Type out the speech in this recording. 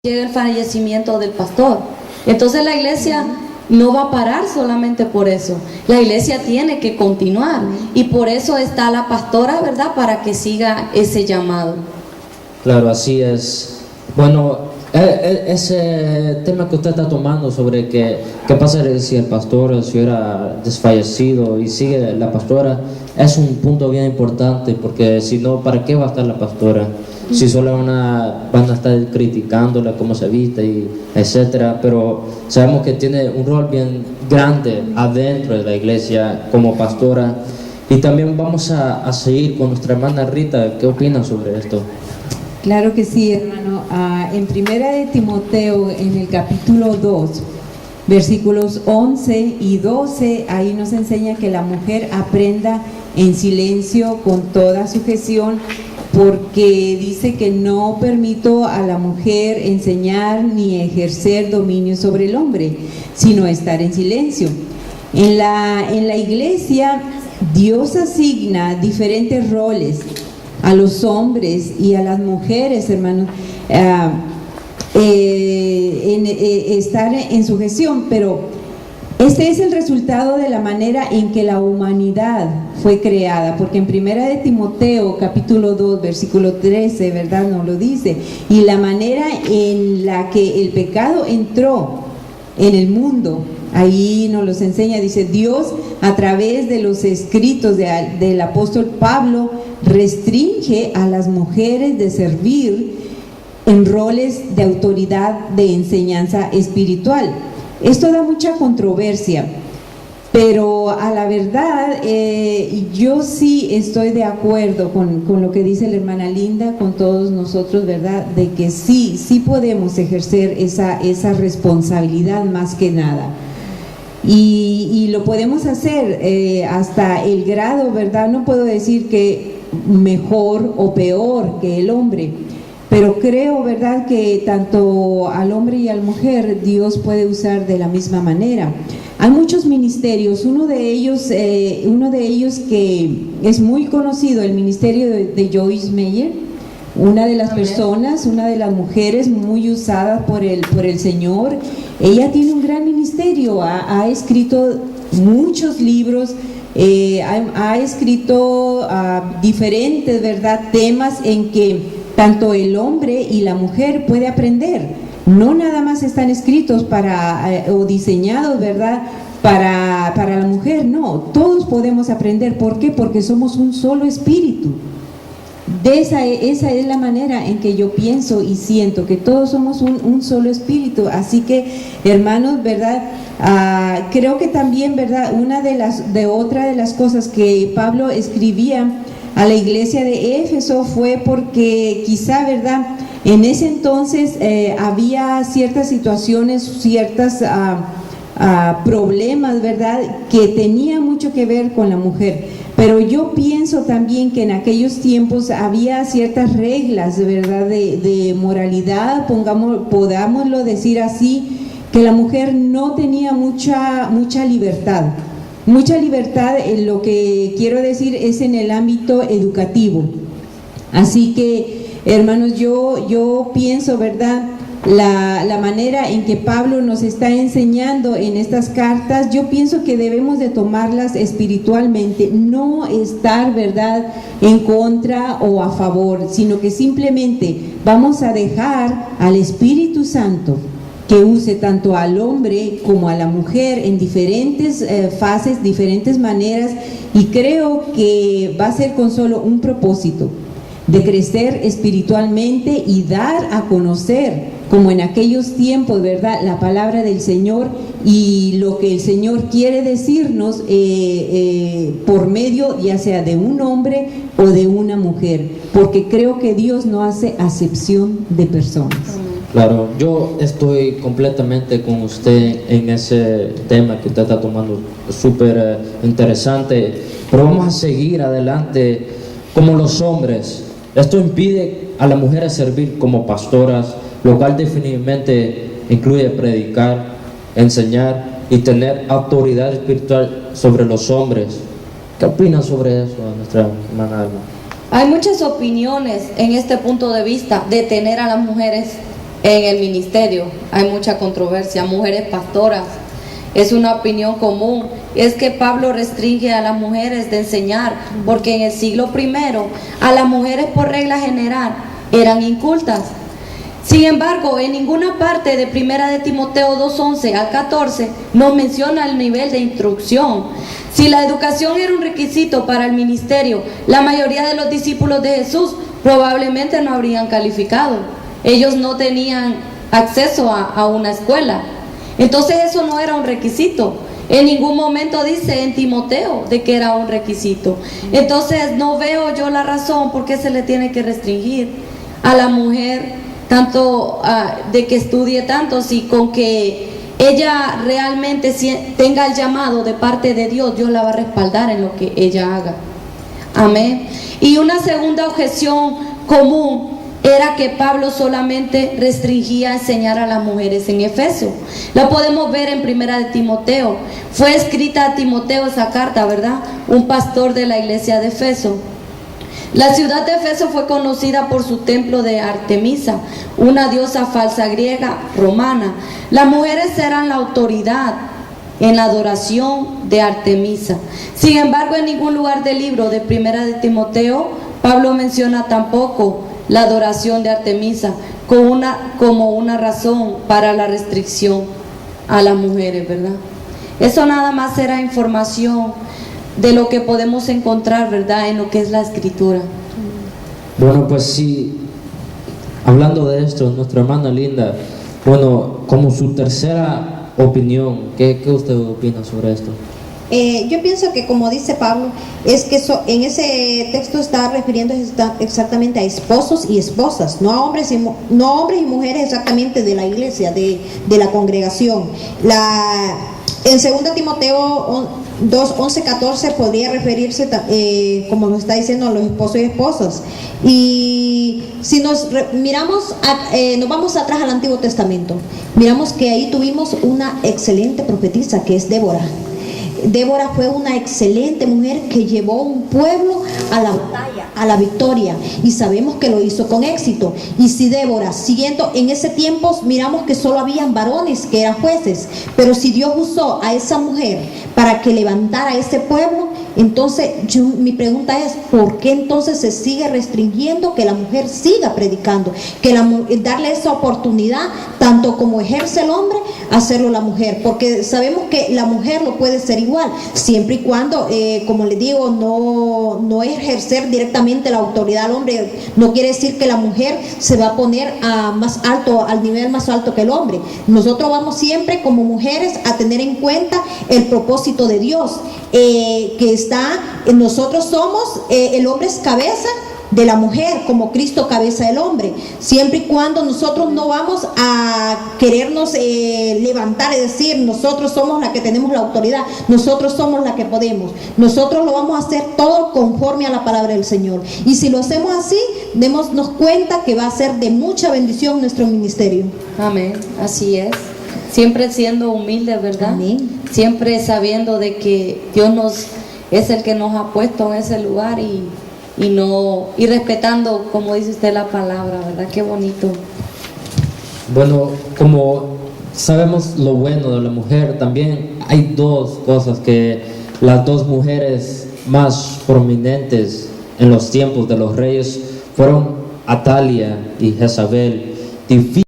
llega el fallecimiento del pastor. Entonces la iglesia no va a parar solamente por eso. La iglesia tiene que continuar y por eso está la pastora, ¿verdad? Para que siga ese llamado. Claro, así es. Bueno, ese tema que usted está tomando sobre qué pasa si el pastor se hubiera desfallecido y sigue la pastora, es un punto bien importante, porque si no, ¿para qué va a estar la pastora? Si solo van a estar criticándola, cómo se viste, y etcétera. Pero sabemos que tiene un rol bien grande adentro de la iglesia como pastora. Y también vamos a seguir con nuestra hermana Rita. ¿Qué opina sobre esto? Claro que sí, hermano. En Primera de Timoteo, en el capítulo 2, versículos 11 y 12, ahí nos enseña que la mujer aprenda en silencio con toda sujeción, porque dice que no permito a la mujer enseñar ni ejercer dominio sobre el hombre, sino estar en silencio. En la iglesia, Dios asigna diferentes roles a los hombres y a las mujeres, hermanos, estar en sujeción, pero este es el resultado de la manera en que la humanidad fue creada, porque en Primera de Timoteo, capítulo 2, versículo 13, ¿verdad? Nos lo dice, y la manera en la que el pecado entró en el mundo, ahí nos los enseña, dice, Dios a través de los escritos del apóstol Pablo restringe a las mujeres de servir en roles de autoridad de enseñanza espiritual. Esto da mucha controversia, pero a la verdad yo sí estoy de acuerdo con lo que dice la hermana Linda, con todos nosotros, ¿verdad? De que sí podemos ejercer esa responsabilidad más que nada. Y lo podemos hacer hasta el grado, ¿verdad? No puedo decir que mejor o peor que el hombre, pero creo, ¿verdad?, que tanto al hombre y a la mujer Dios puede usar de la misma manera. Hay muchos ministerios, uno de ellos que es muy conocido, el ministerio de Joyce Meyer, una de las personas, una de las mujeres muy usada por el Señor. Ella tiene un gran ministerio, ha escrito muchos libros, ha escrito diferentes, ¿verdad?, temas en que tanto el hombre y la mujer puede aprender. No nada más están escritos o diseñados, ¿verdad?, para la mujer, no, todos podemos aprender. ¿Por qué? Porque somos un solo espíritu. Esa es la manera en que yo pienso y siento, que todos somos un solo espíritu. Así que, hermanos, ¿verdad?, creo que también, ¿verdad?, otra de las cosas que Pablo escribía a la iglesia de Éfeso fue porque quizá, ¿verdad?, en ese entonces había ciertas situaciones, ciertos problemas, ¿verdad?, que tenían mucho que ver con la mujer. Pero yo pienso también que en aquellos tiempos había ciertas reglas, ¿verdad?, de moralidad, podámoslo decir así, que la mujer no tenía mucha libertad. Mucha libertad, en lo que quiero decir es en el ámbito educativo. Así que, hermanos, yo pienso, ¿verdad?, la manera en que Pablo nos está enseñando en estas cartas, yo pienso que debemos de tomarlas espiritualmente, no estar, ¿verdad?, en contra o a favor, sino que simplemente vamos a dejar al Espíritu Santo que use tanto al hombre como a la mujer en diferentes fases, diferentes maneras, y creo que va a ser con solo un propósito, de crecer espiritualmente y dar a conocer, como en aquellos tiempos, ¿verdad?, la palabra del Señor y lo que el Señor quiere decirnos por medio ya sea de un hombre o de una mujer, porque creo que Dios no hace acepción de personas. Claro, yo estoy completamente con usted en ese tema que usted está tomando, súper interesante, pero vamos a seguir adelante como los hombres. Esto impide a las mujeres servir como pastoras, lo cual definitivamente incluye predicar, enseñar y tener autoridad espiritual sobre los hombres. ¿Qué opinan sobre eso, nuestra hermana Alma? Hay muchas opiniones en este punto de vista de tener a las mujeres en el ministerio hay mucha controversia, mujeres pastoras. Es una opinión común, es que Pablo restringe a las mujeres de enseñar, porque en el siglo I a las mujeres por regla general eran incultas. Sin embargo, en ninguna parte de 1 de Timoteo 2:11 al 14 nos menciona el nivel de instrucción. Si la educación era un requisito para el ministerio, la mayoría de los discípulos de Jesús probablemente no habrían calificado. Ellos no tenían acceso a una escuela. Entonces eso no era un requisito. En ningún momento dice en Timoteo de que era un requisito. Entonces no veo yo la razón por qué se le tiene que restringir a la mujer tanto de que estudie tanto, si con que ella realmente tenga el llamado de parte de Dios, Dios la va a respaldar en lo que ella haga. Amén. Y una segunda objeción común era que Pablo solamente restringía enseñar a las mujeres en Efeso. La podemos ver en 1 de Timoteo. Fue escrita a Timoteo esa carta, ¿verdad? Un pastor de la iglesia de Efeso. La ciudad de Efeso fue conocida por su templo de Artemisa, una diosa falsa griega romana. Las mujeres eran la autoridad en la adoración de Artemisa. Sin embargo, en ningún lugar del libro de 1 de Timoteo, Pablo menciona tampoco la adoración de Artemisa como una razón para la restricción a las mujeres, ¿verdad? Eso nada más era información de lo que podemos encontrar, ¿verdad?, en lo que es la escritura. Bueno, pues sí, hablando de esto, nuestra hermana Linda, bueno, como su tercera opinión, ¿qué usted opina sobre esto? Yo pienso que, como dice Pablo, es que en ese texto está refiriendo exactamente a esposos y esposas, no hombres y mujeres exactamente de la iglesia, de la congregación. En 2 Timoteo 2:11-14 podría referirse, como nos está diciendo, a los esposos y esposas. Y si nos vamos atrás al Antiguo Testamento, miramos que ahí tuvimos una excelente profetisa, que es Débora. Débora fue una excelente mujer que llevó un pueblo a la batalla, a la victoria, y sabemos que lo hizo con éxito. Y si Débora, siguiendo en ese tiempo, miramos que solo habían varones que eran jueces, pero si Dios usó a esa mujer para que levantara ese pueblo, entonces mi pregunta es, ¿por qué entonces se sigue restringiendo que la mujer siga predicando? Darle esa oportunidad, tanto como ejerce el hombre, hacerlo la mujer, porque sabemos que la mujer lo puede ser igual, siempre y cuando, como les digo, no ejercer directamente la autoridad al hombre. No quiere decir que la mujer se va a poner más alto, al nivel más alto que el hombre. Nosotros vamos siempre como mujeres a tener en cuenta el propósito de Dios, que nosotros somos, el hombre es cabeza de la mujer, como Cristo cabeza del hombre, siempre y cuando nosotros no vamos a querernos levantar y decir, nosotros somos la que tenemos la autoridad, nosotros somos la que podemos. Nosotros lo vamos a hacer todo conforme a la palabra del Señor, y si lo hacemos así, démonos cuenta que va a ser de mucha bendición nuestro ministerio. Amén, así es. Siempre siendo humildes, ¿verdad? Amén. Siempre sabiendo de que Dios es el que nos ha puesto en ese lugar, y respetando, como dice usted, la palabra, ¿verdad? Qué bonito. Bueno, como sabemos lo bueno de la mujer, también hay dos cosas que las dos mujeres más prominentes en los tiempos de los reyes fueron Atalia y Jezabel.